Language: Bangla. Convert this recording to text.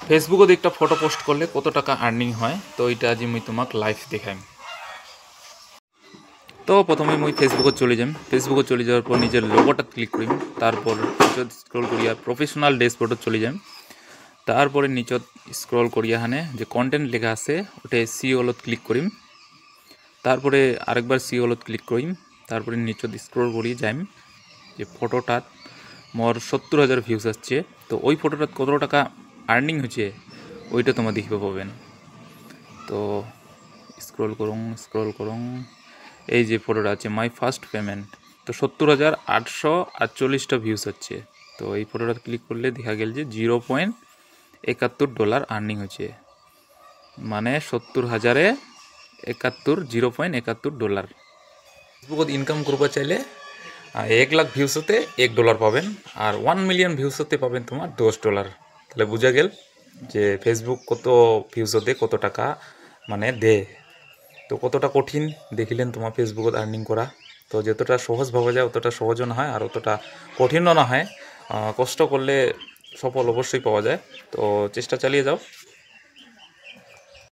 ফেসবুকত একটা ফটো পোস্ট করলে কত টাকা আর্নিং হয়, তো এটা আজি মুই তোমাক লাইভ দেখাইম। তো প্রথমে মুই ফেসবুকত চলে যাম। ফেসবুকত চলে যাওয়ার পর নিজের লোগোটা ক্লিক করিম। তারপর নিচত স্ক্রল করিয়া প্রফেশনাল ড্যাশবোর্ডত চলে যাম। তারপরে নিচত স্ক্রল করিয়া হানে যে কন্টেন্ট লেখা আছে ওটা সিওলত ক্লিক করিম। তারপরে আরেকবার সিওলত ক্লিক করিম। তারপরে নিচত স্ক্রল করিয়ে যাইম যে ফটোটাত মোর 70,000 ভিউজ আসছে। তো ওই ফটোটাত কত টাকা আর্নিং হয়েছে ওইটা তোমরা দেখতে পাবেন। তো স্ক্রল করুন, এই যে ফটোটা আছে মাই ফার্স্ট পেমেন্ট, তো 70,848টা ভিউজ হচ্ছে। তো এই ফটোটা ক্লিক করলে দেখা গেল যে $0.71 আর্নিং হয়েছে, মানে 70,071 $0.71। ফেসবুকত ইনকাম করবা চাইলে 1 লাখ ভিউজ হতে $1 পাবেন, আর 1 মিলিয়ন ভিউজ হতে পাবেন তোমার $10। তাহলে বোঝা গেল যে ফেসবুক কত ভিউজ হতে কত টাকা মানে দে। তো কতটা কঠিন দেখিলেন তোমার ফেসবুকত আর্নিং করা। তো যতটা সহজ ভাবা যায় অতটা সহজও না হয়, আর অতটা কঠিনও না হয়। কষ্ট করলে সফল অবশ্যই পাওয়া যায়। তো চেষ্টা চালিয়ে যাও।